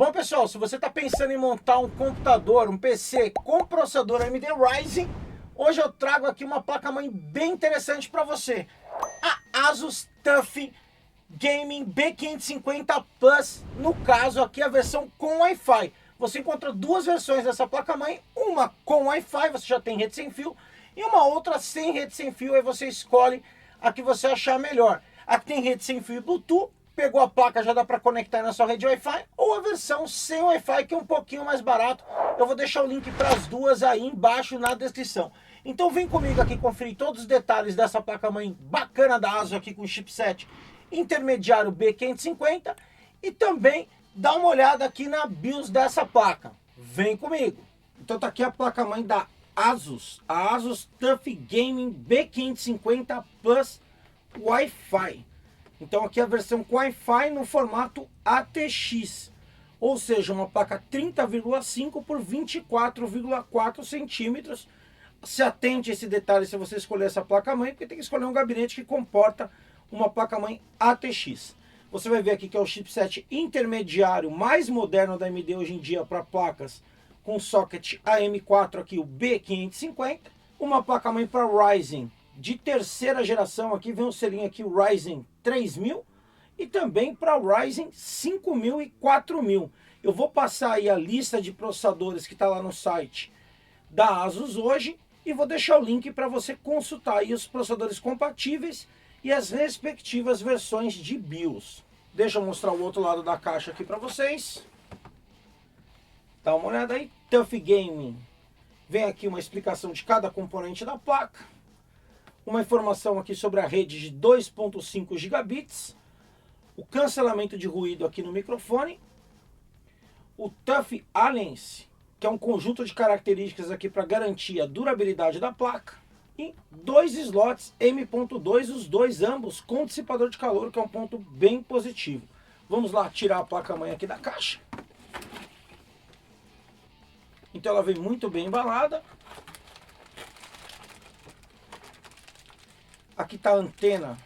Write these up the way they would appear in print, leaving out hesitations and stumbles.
Bom, pessoal, se você está pensando em montar um computador, um PC com processador AMD Ryzen, hoje eu trago aqui uma placa-mãe bem interessante para você. A Asus TUF Gaming B550 Plus, no caso aqui a versão com Wi-Fi. Você encontra duas versões dessa placa-mãe, uma com Wi-Fi, você já tem rede sem fio, e uma outra sem rede sem fio, aí você escolhe a que você achar melhor. A que tem rede sem fio e Bluetooth, pegou a placa, já dá para conectar na sua rede Wi-Fi, ou a versão sem Wi-Fi, que é um pouquinho mais barato. Eu vou deixar o link para as duas aí embaixo na descrição. Então vem comigo aqui conferir todos os detalhes dessa placa-mãe bacana da Asus aqui com chipset intermediário B550 e também dá uma olhada aqui na BIOS dessa placa. Vem comigo. Então tá aqui a placa-mãe da Asus, a Asus TUF Gaming B550 Plus Wi-Fi. Então aqui a versão com Wi-Fi no formato ATX, ou seja, uma placa 30,5 por 24,4 centímetros. Se atente a esse detalhe se você escolher essa placa-mãe, porque tem que escolher um gabinete que comporta uma placa-mãe ATX. Você vai ver aqui que é o chipset intermediário mais moderno da AMD hoje em dia para placas com socket AM4 aqui, o B550. Uma placa-mãe para Ryzen de terceira geração, aqui vem o selinho aqui, o Ryzen 3000, e também para o Ryzen 5000 e 4000. Eu vou passar aí a lista de processadores que está lá no site da Asus hoje, e vou deixar o link para você consultar aí os processadores compatíveis e as respectivas versões de BIOS. Deixa eu mostrar o outro lado da caixa aqui para vocês. Dá uma olhada aí, TUF Gaming. Vem aqui uma explicação de cada componente da placa. Uma informação aqui sobre a rede de 2.5 gigabits. O cancelamento de ruído aqui no microfone. O TUF Alliance, que é um conjunto de características aqui para garantir a durabilidade da placa. E dois slots M.2, os dois ambos com dissipador de calor, que é um ponto bem positivo. Vamos lá tirar a placa-mãe aqui da caixa. Então ela vem muito bem embalada. Aqui está a antena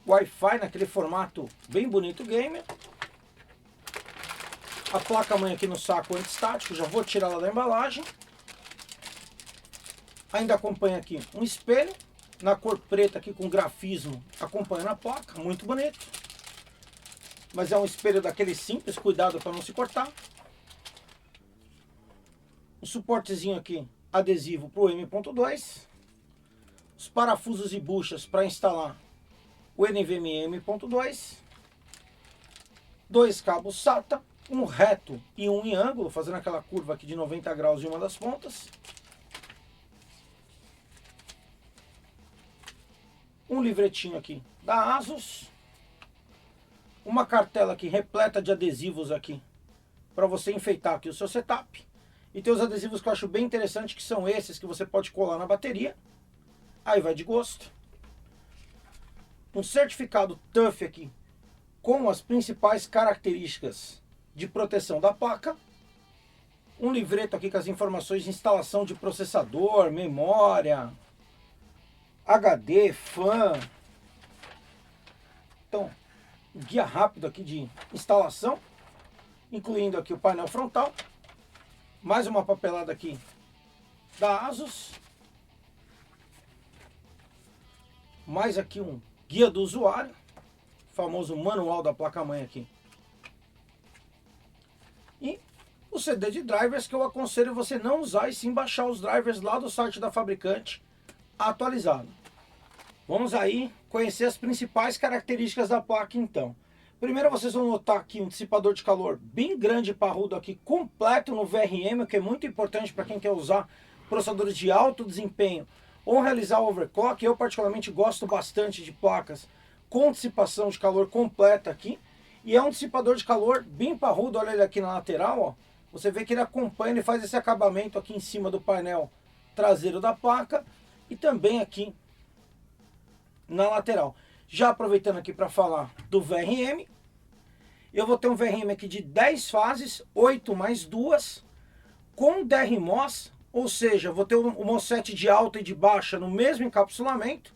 Wi-Fi naquele formato bem bonito gamer. A placa-mãe aqui no saco antistático, já vou tirar ela da embalagem. Ainda acompanha aqui um espelho na cor preta aqui com grafismo acompanhando a placa, muito bonito. Mas é um espelho daquele simples, cuidado para não se cortar. Um suportezinho aqui adesivo para o M.2. Os parafusos e buchas para instalar o NVMe M.2. Dois cabos SATA, um reto e um em ângulo, fazendo aquela curva aqui de 90 graus em uma das pontas. Um livretinho aqui da Asus. Uma cartela aqui repleta de adesivos aqui para você enfeitar aqui o seu setup. E tem os adesivos que eu acho bem interessante, que são esses que você pode colar na bateria. Aí vai de gosto. Um certificado TUF aqui com as principais características de proteção da placa. Um livreto aqui com as informações de instalação de processador, memória, HD, fan. Então, um guia rápido aqui de instalação, incluindo aqui o painel frontal. Mais uma papelada aqui da Asus. Mais aqui um guia do usuário, famoso manual da placa-mãe aqui. E o CD de drivers, que eu aconselho você não usar e sim baixar os drivers lá do site da fabricante atualizado. Vamos aí conhecer as principais características da placa então. Primeiro vocês vão notar aqui um dissipador de calor bem grande e parrudo aqui, completo no VRM, o que é muito importante para quem quer usar processadores de alto desempenho ou realizar overclock. Eu particularmente gosto bastante de placas com dissipação de calor completa aqui. E é um dissipador de calor bem parrudo, olha ele aqui na lateral, ó. Você vê que ele acompanha, ele faz esse acabamento aqui em cima do painel traseiro da placa e também aqui na lateral. Já aproveitando aqui para falar do VRM, eu vou ter um VRM aqui de 10 fases, 8 mais 2, com DRMOS, ou seja, vou ter um MOSFET de alta e de baixa no mesmo encapsulamento,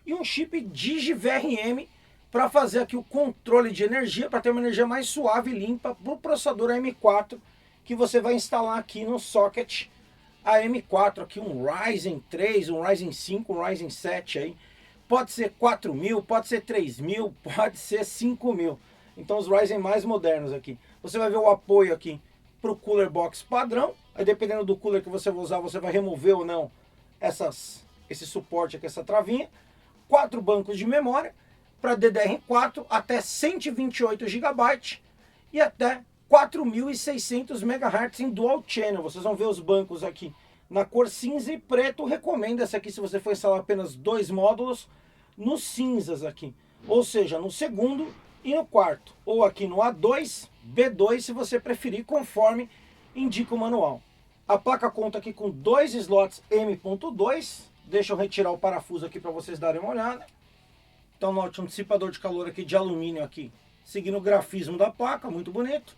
e um chip DigiVRM para fazer aqui o controle de energia, para ter uma energia mais suave e limpa para o processador AM4 que você vai instalar aqui no socket AM4, aqui um Ryzen 3, um Ryzen 5, um Ryzen 7 aí. Pode ser 4.000, pode ser 3.000, pode ser 5.000. Então os Ryzen mais modernos aqui. Você vai ver o apoio aqui para o cooler box padrão. Aí dependendo do cooler que você vai usar, você vai remover ou não esse suporte aqui, essa travinha. 4 bancos de memória para DDR4 até 128 GB e até 4.600 MHz em Dual Channel. Vocês vão ver os bancos aqui na cor cinza e preto. Recomendo essa aqui se você for instalar apenas 2 módulos nos cinzas aqui. Ou seja, no segundo e no quarto. Ou aqui no A2, B2 se você preferir, conforme indica o manual. A placa conta aqui com 2 slots M.2. Deixa eu retirar o parafuso aqui para vocês darem uma olhada. Então note um dissipador de calor aqui de alumínio aqui, seguindo o grafismo da placa, muito bonito.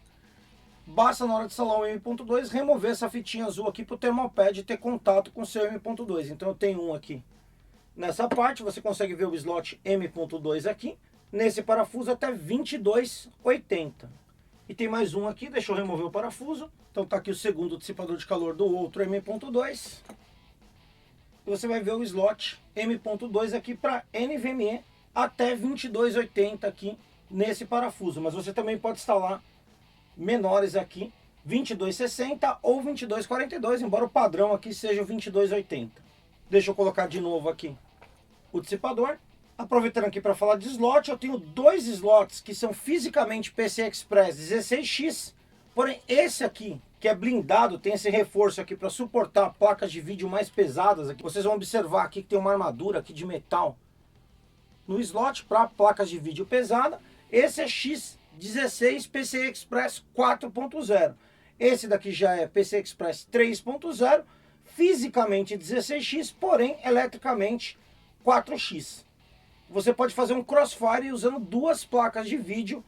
Basta na hora de instalar o M.2 remover essa fitinha azul aqui para o thermalpad ter contato com o seu M.2. Então eu tenho um aqui nessa parte, você consegue ver o slot M.2 aqui, nesse parafuso até 2280. E tem mais um aqui, deixa eu remover o parafuso. Então tá aqui o segundo dissipador de calor do outro M.2. E você vai ver o slot M.2 aqui para NVMe até 2280 aqui nesse parafuso. Mas você também pode instalar menores aqui, 2260 ou 2242, embora o padrão aqui seja o 2280. Deixa eu colocar de novo aqui o dissipador. Aproveitando aqui para falar de slot, eu tenho 2 slots que são fisicamente PCI Express 16X, porém esse aqui, que é blindado, tem esse reforço aqui para suportar placas de vídeo mais pesadas. Aqui vocês vão observar aqui que tem uma armadura aqui de metal no slot para placas de vídeo pesada. Esse é X16 PCI Express 4.0. Esse daqui já é PCI Express 3.0, fisicamente 16X, porém eletricamente 4X. Você pode fazer um crossfire usando 2 placas de vídeo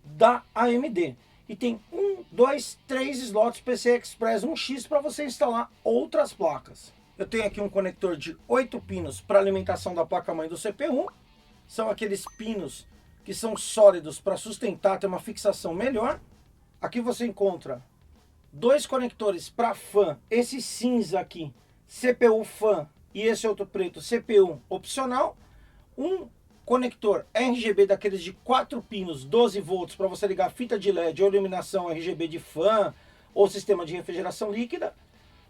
da AMD. E tem 1, 2, 3 slots PCI Express 1X para você instalar outras placas. Eu tenho aqui um conector de 8 pinos para alimentação da placa-mãe do CPU. São aqueles pinos que são sólidos para sustentar, ter uma fixação melhor. Aqui você encontra 2 conectores para fan, esse cinza aqui, CPU fan, e esse outro preto, CPU opcional. Um conector RGB daqueles de 4 pinos, 12 volts, para você ligar fita de LED ou iluminação RGB de fan ou sistema de refrigeração líquida.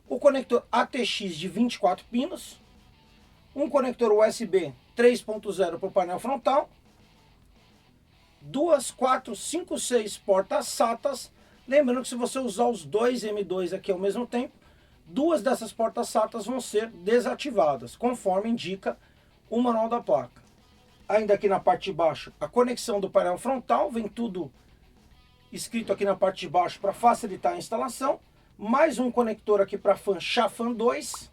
O conector ATX de 24 pinos. Um conector USB 3.0 para o painel frontal. 2, 4, 5, 6 portas SATAs. Lembrando que se você usar os 2 M2 aqui ao mesmo tempo, 2 dessas portas SATAs vão ser desativadas, conforme indica o manual da placa. Ainda aqui na parte de baixo, a conexão do painel frontal, vem tudo escrito aqui na parte de baixo para facilitar a instalação. Mais um conector aqui para fan Chafan 2.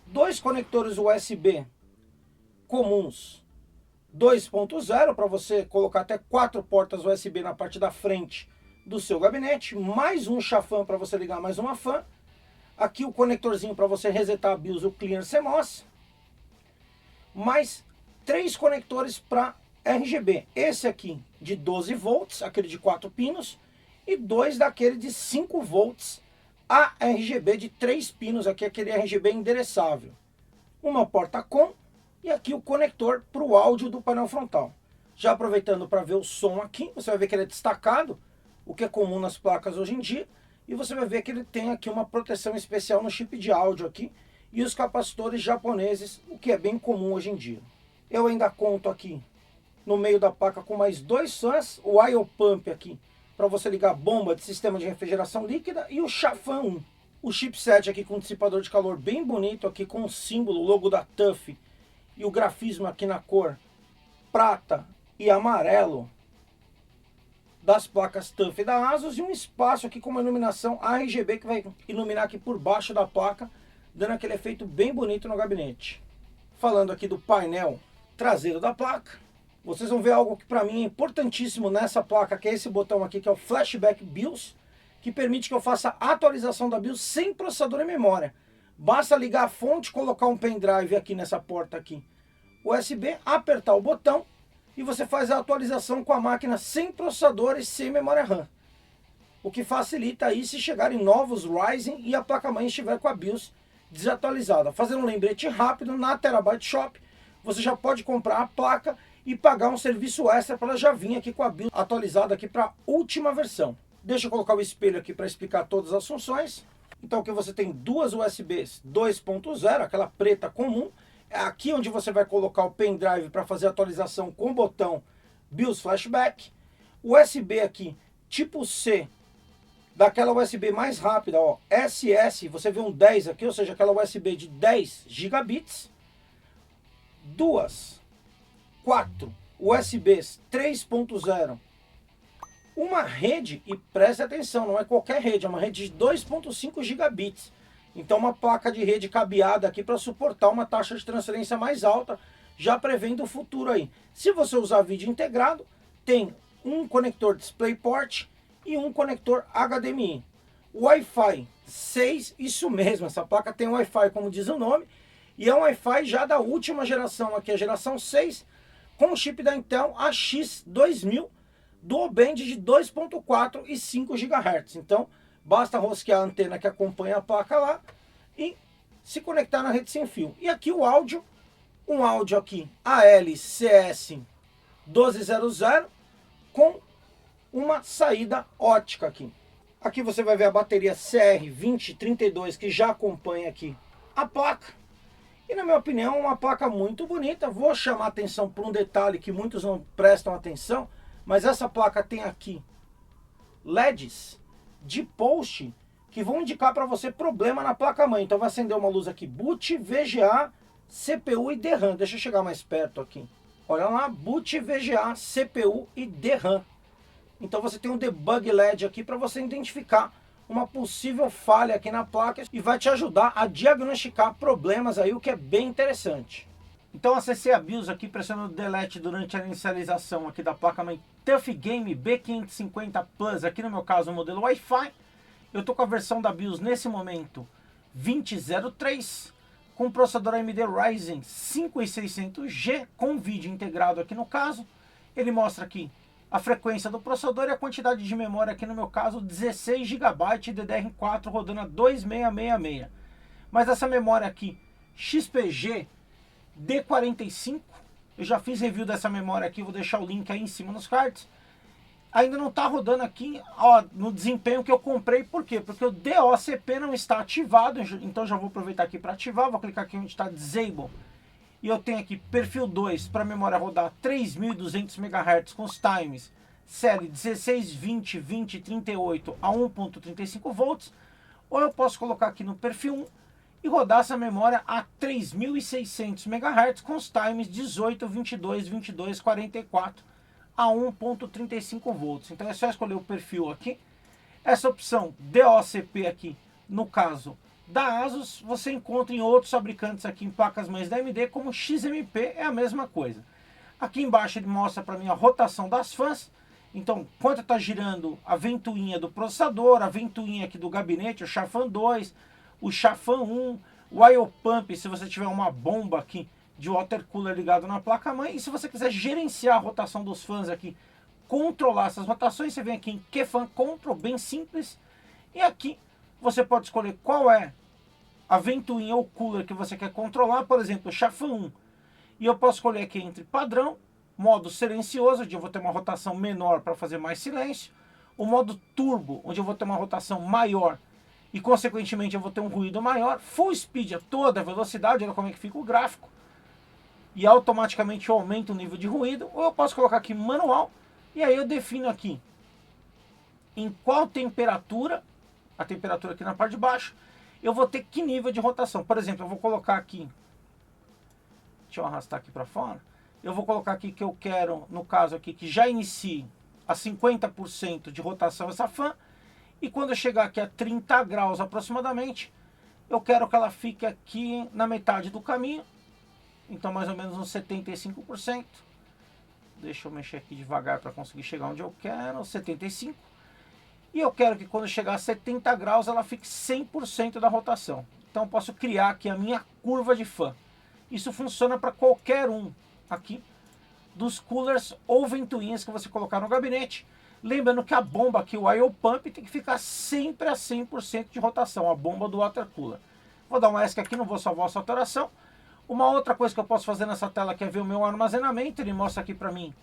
2 conectores USB comuns 2.0 para você colocar até 4 portas USB na parte da frente do seu gabinete. Mais um Chafan para você ligar mais uma fan. Aqui o conectorzinho para você resetar a BIOS, o Cleaner CMOS. Mais 3 conectores para RGB. Esse aqui de 12 volts, aquele de 4 pinos. E 2 daquele de 5 volts, a RGB de 3 pinos, aqui aquele RGB endereçável. Uma porta COM e aqui o conector para o áudio do painel frontal. Já aproveitando para ver o som aqui, você vai ver que ele é destacado, o que é comum nas placas hoje em dia. E você vai ver que ele tem aqui uma proteção especial no chip de áudio aqui e os capacitores japoneses, o que é bem comum hoje em dia. Eu ainda conto aqui no meio da placa com mais 2 fãs, o IO Pump aqui, para você ligar a bomba de sistema de refrigeração líquida, e o Chafan 1. O chipset aqui com dissipador de calor bem bonito, aqui com o símbolo, o logo da TUF e o grafismo aqui na cor prata e amarelo das placas TUF da ASUS, e um espaço aqui com uma iluminação RGB que vai iluminar aqui por baixo da placa, dando aquele efeito bem bonito no gabinete. Falando aqui do painel traseiro da placa, vocês vão ver algo que para mim é importantíssimo nessa placa, que é esse botão aqui, que é o Flashback BIOS, que permite que eu faça a atualização da BIOS sem processador e memória. Basta ligar a fonte, colocar um pendrive aqui nessa porta aqui USB, apertar o botão e você faz a atualização com a máquina sem processador e sem memória RAM. O que facilita aí se chegarem novos Ryzen e a placa-mãe estiver com a BIOS desatualizada. Fazendo um lembrete rápido, na Terabyte Shop você já pode comprar a placa e pagar um serviço extra para ela já vir aqui com a BIOS atualizada aqui para a última versão. Deixa eu colocar o espelho aqui para explicar todas as funções. Então aqui você tem duas USBs 2.0, aquela preta comum. É aqui onde você vai colocar o pendrive para fazer a atualização com o botão BIOS Flashback. USB aqui tipo C, daquela USB mais rápida, ó, SS, você vê um 10 aqui, ou seja, aquela USB de 10 gigabits. Quatro USBs 3.0. Uma rede, e preste atenção, não é qualquer rede, é uma rede de 2.5 gigabits. Então uma placa de rede cabeada aqui para suportar uma taxa de transferência mais alta, já prevendo o futuro aí. Se você usar vídeo integrado, tem um conector DisplayPort e um conector HDMI. Wi-Fi 6, isso mesmo, essa placa tem Wi-Fi como diz o nome, e é um Wi-Fi já da última geração, aqui a geração 6, com o chip da Intel AX2000, dual band de 2.4 e 5 GHz. Então, basta rosquear a antena que acompanha a placa lá e se conectar na rede sem fio. E aqui o áudio, um áudio aqui ALCS 1200 com uma saída ótica aqui. Aqui você vai ver a bateria CR2032 que já acompanha aqui a placa. E na minha opinião, uma placa muito bonita. Vou chamar atenção para um detalhe que muitos não prestam atenção, mas essa placa tem aqui LEDs de post que vão indicar para você problema na placa-mãe. Então vai acender uma luz aqui, boot, VGA, CPU e DRAM. Deixa eu chegar mais perto aqui. Olha lá, boot, VGA, CPU e DRAM. Então você tem um debug LED aqui para você identificar uma possível falha aqui na placa e vai te ajudar a diagnosticar problemas aí, o que é bem interessante. Então acessei a BIOS aqui pressionando Delete durante a inicialização aqui da placa-mãe TUF Game B550 Plus, aqui no meu caso o modelo Wi-Fi. Eu estou com a versão da BIOS nesse momento 2003, com processador AMD Ryzen 5600G, com vídeo integrado aqui no caso. Ele mostra aqui a frequência do processador e a quantidade de memória aqui no meu caso 16 GB DDR4 rodando a 2666. Mas essa memória aqui XPG D45, eu já fiz review dessa memória aqui, vou deixar o link aí em cima nos cards. Ainda não está rodando aqui ó, no desempenho que eu comprei, por quê? Porque o DOCP não está ativado, então já vou aproveitar aqui para ativar, vou clicar aqui onde está Disable. E eu tenho aqui perfil 2 para a memória rodar 3.200 MHz com os times CL 16, 20, 20, 38 a 1.35 volts. Ou eu posso colocar aqui no perfil 1 e rodar essa memória a 3.600 MHz com os times 18, 22, 22, 44 a 1.35 volts. Então é só escolher o perfil aqui. Essa opção DOCP aqui, no caso da ASUS, você encontra em outros fabricantes aqui em placas-mães da AMD, como XMP, é a mesma coisa. Aqui embaixo ele mostra para mim a rotação das fãs. Então, quanto está girando a ventoinha do processador, a ventoinha aqui do gabinete, o chafan 2, o chafan 1, o IO Pump, se você tiver uma bomba aqui de water cooler ligado na placa-mãe. E se você quiser gerenciar a rotação dos fãs aqui, controlar essas rotações, você vem aqui em QFan Control, bem simples. E aqui você pode escolher qual é a ventoinha ou cooler que você quer controlar, por exemplo, o chafan 1. E eu posso escolher aqui entre padrão, modo silencioso, onde eu vou ter uma rotação menor para fazer mais silêncio, o modo turbo, onde eu vou ter uma rotação maior e consequentemente eu vou ter um ruído maior, full speed a toda velocidade, olha como é que fica o gráfico, e automaticamente eu aumento o nível de ruído. Ou eu posso colocar aqui manual, e aí eu defino aqui em qual temperatura, a temperatura aqui na parte de baixo, eu vou ter que nível de rotação. Por exemplo, eu vou colocar aqui, deixa eu arrastar aqui para fora, eu vou colocar aqui que eu quero, no caso aqui, que já inicie a 50% de rotação essa fã, e quando eu chegar aqui a 30 graus aproximadamente, eu quero que ela fique aqui na metade do caminho, então mais ou menos uns 75%. Deixa eu mexer aqui devagar para conseguir chegar onde eu quero, 75%. E eu quero que quando chegar a 70 graus ela fique 100% da rotação. Então eu posso criar aqui a minha curva de fã. Isso funciona para qualquer um aqui dos coolers ou ventoinhas que você colocar no gabinete. Lembrando que a bomba aqui, o IO Pump, tem que ficar sempre a 100% de rotação, a bomba do water cooler. Vou dar um ESC aqui, não vou salvar essa alteração. Uma outra coisa que eu posso fazer nessa tela aqui é ver o meu armazenamento. Ele mostra aqui para mim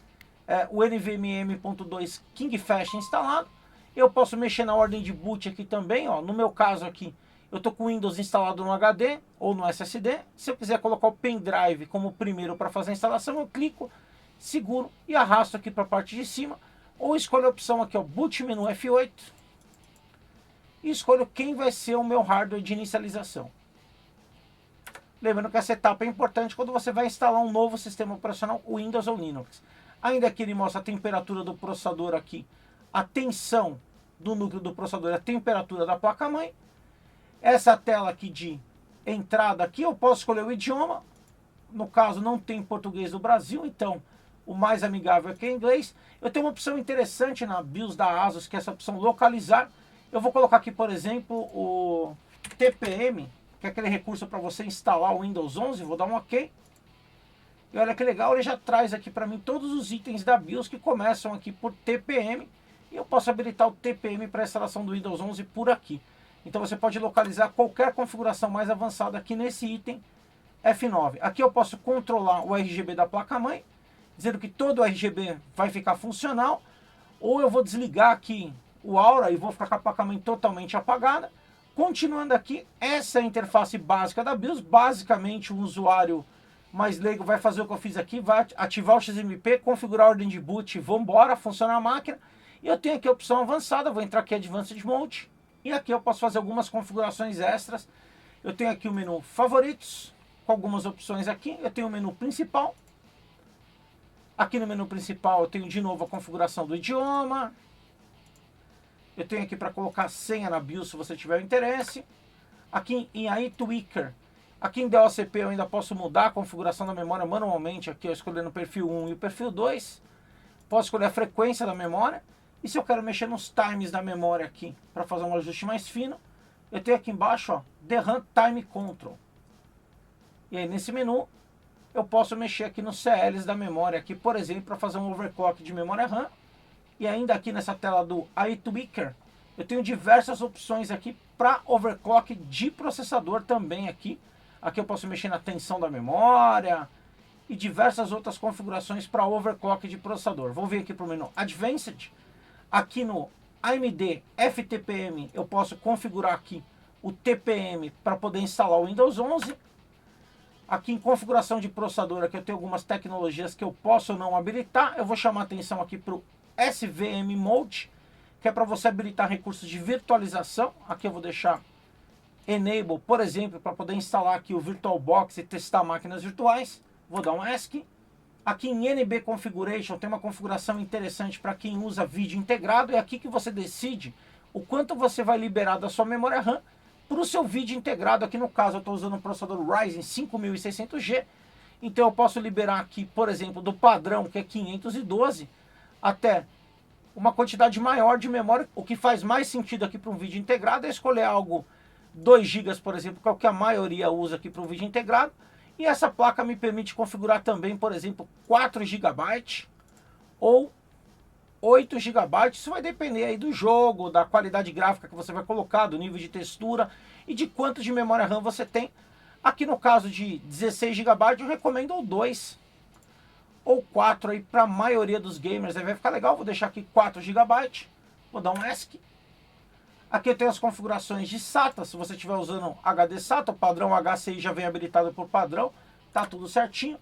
o NVMe M.2 King Fast instalado. Eu posso mexer na ordem de boot aqui também, ó. No meu caso aqui, eu estou com o Windows instalado no HD ou no SSD. Se eu quiser colocar o pendrive como primeiro para fazer a instalação, eu clico, seguro e arrasto aqui para a parte de cima. Ou escolho a opção aqui, ó, Boot Menu F8. E escolho quem vai ser o meu hardware de inicialização. Lembrando que essa etapa é importante quando você vai instalar um novo sistema operacional, Windows ou Linux. Ainda aqui ele mostra a temperatura do processador aqui, a tensão do núcleo do processador, a temperatura da placa-mãe. Essa tela aqui de entrada aqui, eu posso escolher o idioma. No caso, não tem português do Brasil, então o mais amigável aqui é inglês. Eu tenho uma opção interessante na BIOS da ASUS, que é essa opção localizar. Eu vou colocar aqui, por exemplo, o TPM, que é aquele recurso para você instalar o Windows 11. Vou dar um OK. E olha que legal, ele já traz aqui para mim todos os itens da BIOS que começam aqui por TPM. E eu posso habilitar o TPM para a instalação do Windows 11 por aqui. Então você pode localizar qualquer configuração mais avançada aqui nesse item F9. Aqui eu posso controlar o RGB da placa-mãe, dizendo que todo o RGB vai ficar funcional. Ou eu vou desligar aqui o Aura e vou ficar com a placa-mãe totalmente apagada. Continuando aqui, essa é a interface básica da BIOS. Basicamente, o usuário mais leigo vai fazer o que eu fiz aqui, vai ativar o XMP, configurar a ordem de boot, vamos embora, funcionar a máquina. E eu tenho aqui a opção avançada, vou entrar aqui em Advanced Mode. E aqui eu posso fazer algumas configurações extras. Eu tenho aqui o menu favoritos, com algumas opções aqui. Eu tenho o menu principal. Aqui no menu principal eu tenho de novo a configuração do idioma. Eu tenho aqui para colocar a senha na BIOS se você tiver interesse. Aqui em AI Tweaker, aqui em DLCP eu ainda posso mudar a configuração da memória manualmente. Aqui eu escolhendo o perfil 1 e o perfil 2. Posso escolher a frequência da memória. E se eu quero mexer nos times da memória aqui, para fazer um ajuste mais fino, eu tenho aqui embaixo, ó, The RAM Time Control. E aí nesse menu, eu posso mexer aqui nos CLs da memória, aqui, por exemplo, para fazer um overclock de memória RAM. E ainda aqui nessa tela do AI Tweaker, eu tenho diversas opções aqui para overclock de processador também aqui. Aqui eu posso mexer na tensão da memória e diversas outras configurações para overclock de processador. Vou vir aqui para o menu Advanced. Aqui no AMD FTPM eu posso configurar aqui o TPM para poder instalar o Windows 11. Aqui em configuração de processador aqui eu tenho algumas tecnologias que eu posso não habilitar. Eu vou chamar a atenção aqui para o SVM Mode, que é para você habilitar recursos de virtualização. Aqui eu vou deixar Enable, por exemplo, para poder instalar aqui o VirtualBox e testar máquinas virtuais. Vou dar um ESC. Aqui em NB Configuration tem uma configuração interessante para quem usa vídeo integrado. É aqui que você decide o quanto você vai liberar da sua memória RAM para o seu vídeo integrado. Aqui no caso eu estou usando um processador Ryzen 5600G. Então eu posso liberar aqui, por exemplo, do padrão, que é 512, até uma quantidade maior de memória. O que faz mais sentido aqui para um vídeo integrado é escolher algo 2 GB, por exemplo, que é o que a maioria usa aqui para um vídeo integrado. E essa placa me permite configurar também, por exemplo, 4 GB ou 8 GB. Isso vai depender aí do jogo, da qualidade gráfica que você vai colocar, do nível de textura e de quanto de memória RAM você tem. Aqui no caso de 16 GB eu recomendo ou 2 ou 4 aí para a maioria dos gamers. Aí vai ficar legal, vou deixar aqui 4 GB. Vou dar um ESC. Aqui eu tenho as configurações de SATA, se você estiver usando HD SATA, o padrão HCI já vem habilitado por padrão, tá tudo certinho.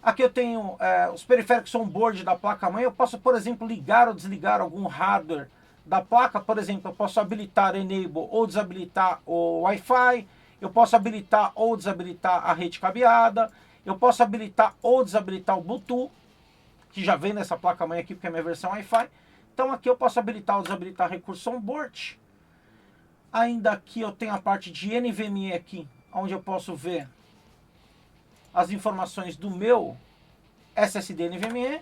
Aqui eu tenho os periféricos on-board da placa-mãe. Eu posso, por exemplo, ligar ou desligar algum hardware da placa. Por exemplo, eu posso habilitar Enable ou desabilitar o Wi-Fi. Eu posso habilitar ou desabilitar a rede cabeada. Eu posso habilitar ou desabilitar o Bluetooth, que já vem nessa placa-mãe aqui, porque é a minha versão Wi-Fi. Então aqui eu posso habilitar ou desabilitar recurso on-board. Ainda aqui eu tenho a parte de NVMe aqui, onde eu posso ver as informações do meu SSD NVMe.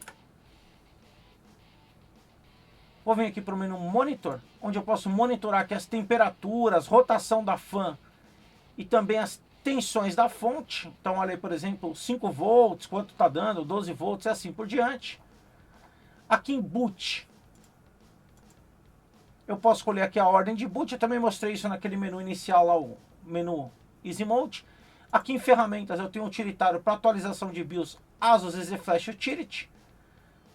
Vou vir aqui para o menu Monitor, onde eu posso monitorar aqui as temperaturas, rotação da fan e também as tensões da fonte. Então, olha aí, por exemplo, 5 volts, quanto está dando, 12 volts e assim por diante. Aqui em boot, eu posso escolher aqui a ordem de boot. Eu também mostrei isso naquele menu inicial lá, o menu Easy Mode. Aqui em ferramentas eu tenho um utilitário para atualização de BIOS ASUS EZ Flash Utility.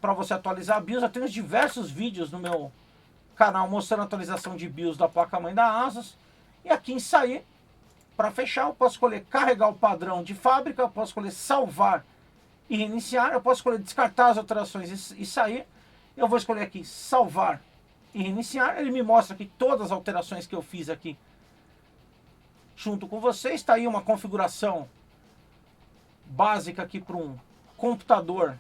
Para você atualizar a BIOS, eu tenho diversos vídeos no meu canal mostrando a atualização de BIOS da placa-mãe da ASUS. E aqui em sair, para fechar, eu posso escolher carregar o padrão de fábrica, eu posso escolher salvar e reiniciar, eu posso escolher descartar as alterações e sair. Eu vou escolher aqui salvar e reiniciar. Ele me mostra aqui todas as alterações que eu fiz aqui junto com vocês. Está aí uma configuração básica aqui para um computador,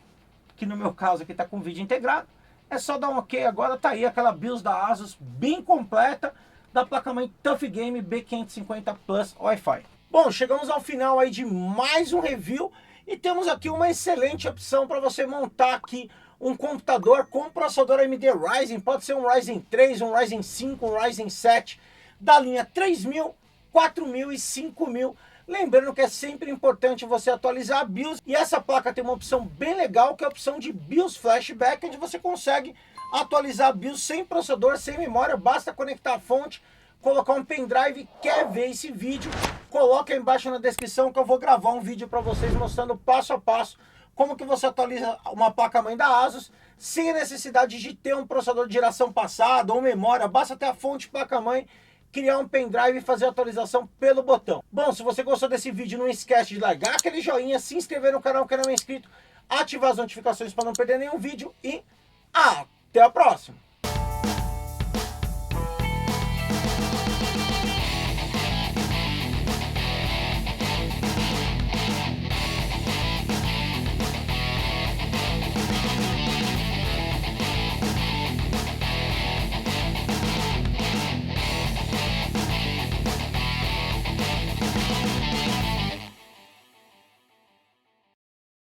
que no meu caso aqui está com vídeo integrado. É só dar um ok, agora está aí aquela BIOS da ASUS bem completa, da placa-mãe TUF Game B550 Plus Wi-Fi. Bom, chegamos ao final aí de mais um review e temos aqui uma excelente opção para você montar aqui um computador com processador AMD Ryzen. Pode ser um Ryzen 3, um Ryzen 5, um Ryzen 7 da linha 3000, 4000 e 5000. Lembrando que é sempre importante você atualizar a BIOS, e essa placa tem uma opção bem legal, que é a opção de BIOS Flashback, onde você consegue atualizar a BIOS sem processador, sem memória, basta conectar a fonte, colocar um pendrive. Quer ver esse vídeo? Coloca aí embaixo na descrição que eu vou gravar um vídeo para vocês mostrando passo a passo como que você atualiza uma placa-mãe da ASUS sem a necessidade de ter um processador de geração passada ou memória, basta ter a fonte placa-mãe, criar um pendrive e fazer a atualização pelo botão. Bom, se você gostou desse vídeo, não esquece de largar aquele joinha, se inscrever no canal que não é inscrito, ativar as notificações para não perder nenhum vídeo e até a próxima!